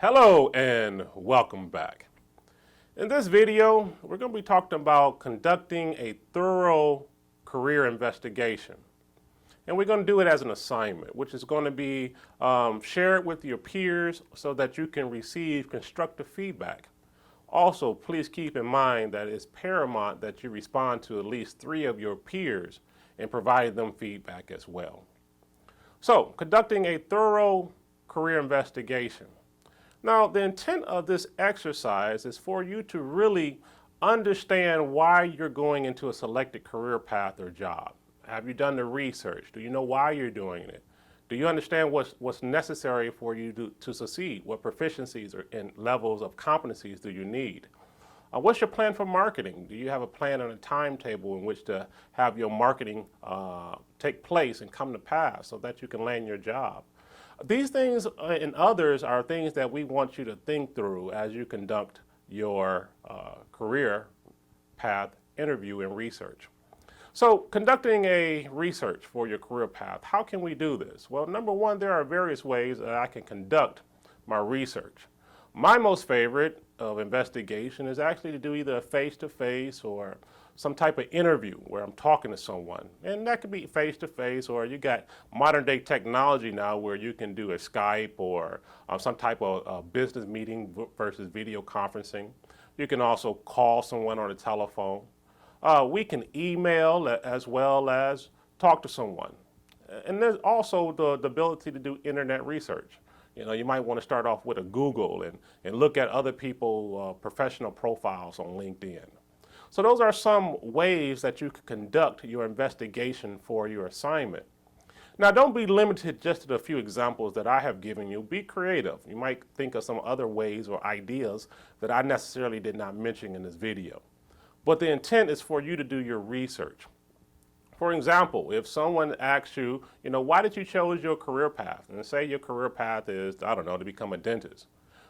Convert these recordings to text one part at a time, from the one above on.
Hello and welcome back. In this video, we're going to be talking about conducting a thorough career investigation. And we're going to do it as an assignment, which is going to be shared with your peers so that you can receive constructive feedback. Also, please keep in mind that it's paramount that you respond to at least 3 of your peers and provide them feedback as well. So, conducting a thorough career investigation. Now, the intent of this exercise is for you to really understand why you're going into a selected career path or job. Have you done the research? Do you know why you're doing it? Do you understand what's necessary for you to succeed? What proficiencies and levels of competencies do you need? What's your plan for marketing? Do you have a plan and a timetable in which to have your marketing take place and come to pass so that you can land your job? These things and others are things that we want you to think through as you conduct your career path interview and research. So, conducting a research for your career path, how can we do this? Well, number one, there are various ways that I can conduct my research. My most favorite of investigation is actually to do either a face-to-face or some type of interview where I'm talking to someone. And that could be face-to-face, or you got modern day technology now where you can do a Skype or some type of business meeting versus video conferencing. You can also call someone on the telephone. We can email as well as talk to someone. And there's also the ability to do internet research. You know, you might want to start off with a Google and look at other people's professional profiles on LinkedIn. So those are some ways that you can conduct your investigation for your assignment. Now, don't be limited just to the few examples that I have given you. Be creative. You might think of some other ways or ideas that I necessarily did not mention in this video. But the intent is for you to do your research. For example, if someone asks you, why did you choose your career path? And say your career path is, to become a dentist.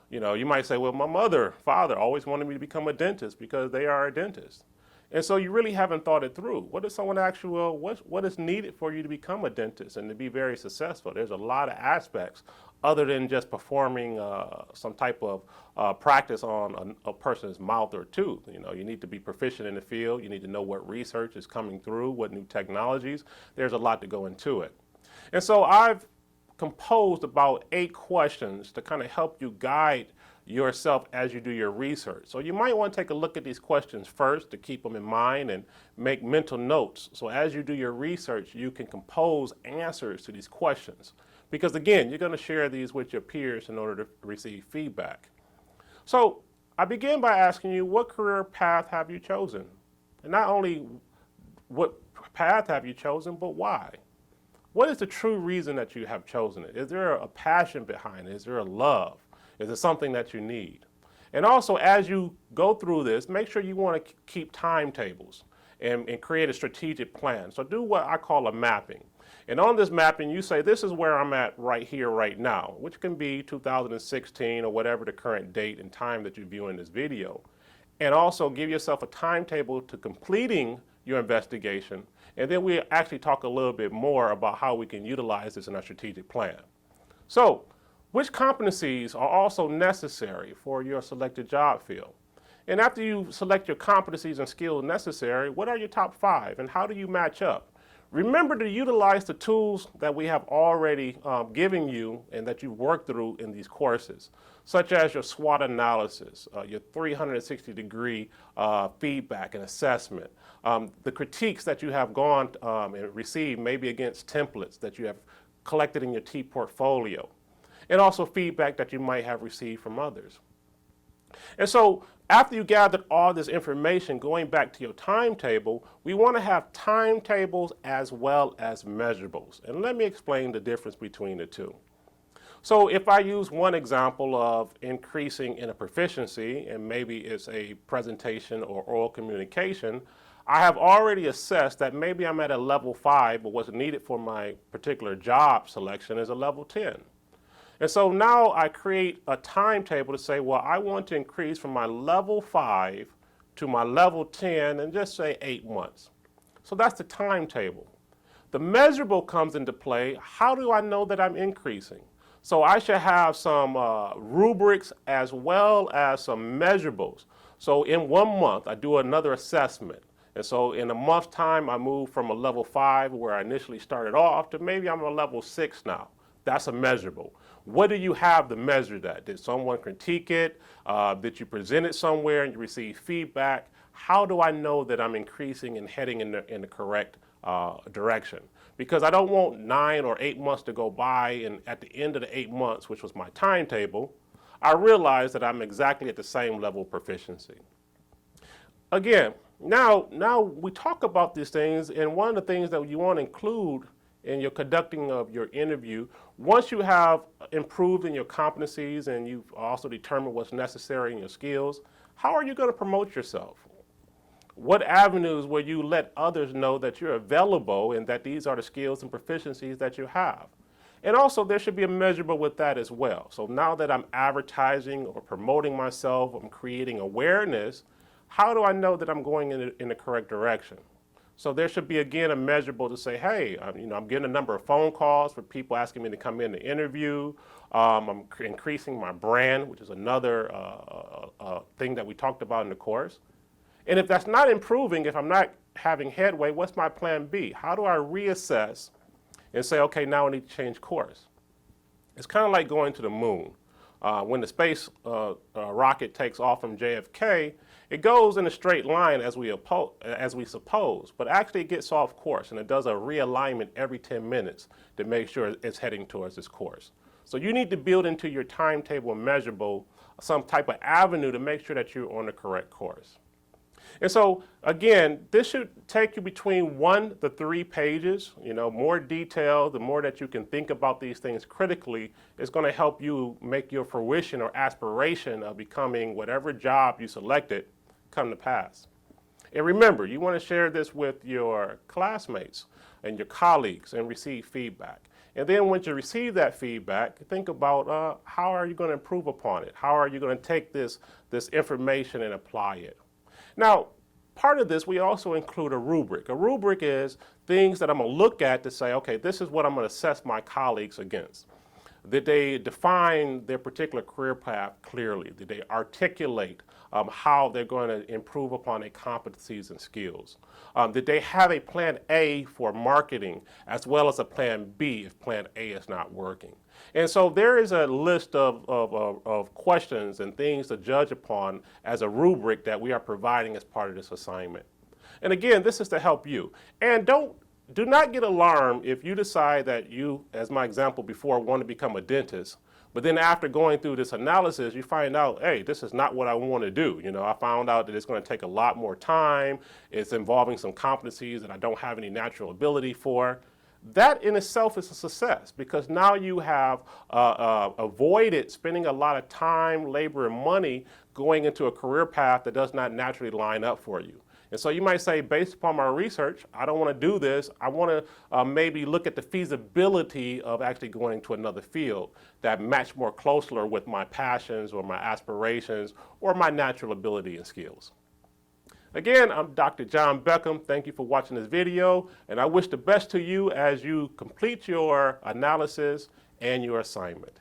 You might say, well, my father always wanted me to become a dentist because they are a dentist. And so you really haven't thought it through. What if someone asks you, well, what is needed for you to become a dentist and to be very successful? There's a lot of aspects other than just performing some type of practice on a person's mouth or tooth. You need to be proficient in the field. You need to know what research is coming through, what new technologies. There's a lot to go into it. And so I've composed about 8 questions to kind of help you guide yourself as you do your research. So you might want to take a look at these questions first to keep them in mind and make mental notes. So as you do your research, you can compose answers to these questions. Because again, you're going to share these with your peers in order to receive feedback. So I begin by asking you, what career path have you chosen? And not only what path have you chosen, but why? What is the true reason that you have chosen it? Is there a passion behind it? Is there a love? Is it something that you need? And also, as you go through this, make sure you want to keep timetables and create a strategic plan. So do what I call a mapping. And on this mapping, you say, this is where I'm at right here, right now, which can be 2016 or whatever the current date and time that you're viewing this video. And also give yourself a timetable to completing your investigation. And then we actually talk a little bit more about how we can utilize this in our strategic plan. So, which competencies are also necessary for your selected job field? And after you select your competencies and skills necessary, what are your top 5 and how do you match up? Remember to utilize the tools that we have already given you and that you've worked through in these courses, such as your SWOT analysis, your 360-degree feedback and assessment, the critiques that you have gone and received maybe against templates that you have collected in your T portfolio, and also feedback that you might have received from others. And so after you gathered all this information, going back to your timetable, we want to have timetables as well as measurables. And let me explain the difference between the two. So if I use one example of increasing in a proficiency, and maybe it's a presentation or oral communication, I have already assessed that maybe I'm at a level 5, but what's needed for my particular job selection is a level 10. And so now I create a timetable to say, well, I want to increase from my level 5 to my level 10 in just say 8 months. So that's the timetable. The measurable comes into play. How do I know that I'm increasing? So I should have some rubrics as well as some measurables. So in 1 month, I do another assessment. And so in a month's time, I move from a level 5 where I initially started off to maybe I'm a level 6 now. That's a measurable. What do you have to measure that? Did someone critique it? Did you present it somewhere and you receive feedback? How do I know that I'm increasing and heading in the correct direction? Because I don't want 9 or 8 months to go by, and at the end of the 8 months, which was my timetable, I realized that I'm exactly at the same level of proficiency. Again, now we talk about these things, and one of the things that you want to include in your conducting of your interview, once you have improved in your competencies and you've also determined what's necessary in your skills, how are you going to promote yourself? What avenues will you let others know that you're available and that these are the skills and proficiencies that you have? And also there should be a measurable with that as well. So now that I'm advertising or promoting myself, I'm creating awareness, how do I know that I'm going in the correct direction? So there should be, again, a measurable to say, hey, I'm getting a number of phone calls for people asking me to come in to interview. I'm increasing my brand, which is another thing that we talked about in the course. And if that's not improving, if I'm not having headway, what's my plan B? How do I reassess and say, okay, now I need to change course? It's kind of like going to the moon. When the space rocket takes off from JFK, it goes in a straight line as we suppose, but actually it gets off course and it does a realignment every 10 minutes to make sure it's heading towards this course. So you need to build into your timetable and measurable some type of avenue to make sure that you're on the correct course. And so, again, this should take you between 1 to 3 pages. More detail, the more that you can think about these things critically, is going to help you make your fruition or aspiration of becoming whatever job you selected come to pass. And remember, you want to share this with your classmates and your colleagues and receive feedback. And then once you receive that feedback, think about how are you going to improve upon it? How are you going to take this information and apply it? Now, part of this, we also include a rubric. A rubric is things that I'm going to look at to say, okay, this is what I'm going to assess my colleagues against. Did they define their particular career path clearly? Did they articulate how they're going to improve upon their competencies and skills? Did they have a plan A for marketing as well as a plan B if plan A is not working? And so there is a list of questions and things to judge upon as a rubric that we are providing as part of this assignment. And again, this is to help you. And do not get alarmed if you decide that you, as my example before, want to become a dentist, but then after going through this analysis, you find out, hey, this is not what I want to do. I found out that it's going to take a lot more time. It's involving some competencies that I don't have any natural ability for. That in itself is a success because now you have avoided spending a lot of time, labor, and money going into a career path that does not naturally line up for you. And so you might say, based upon my research, I don't want to do this. I want to maybe look at the feasibility of actually going to another field that match more closely with my passions or my aspirations or my natural ability and skills. Again, I'm Dr. John Beckham. Thank you for watching this video, and I wish the best to you as you complete your analysis and your assignment.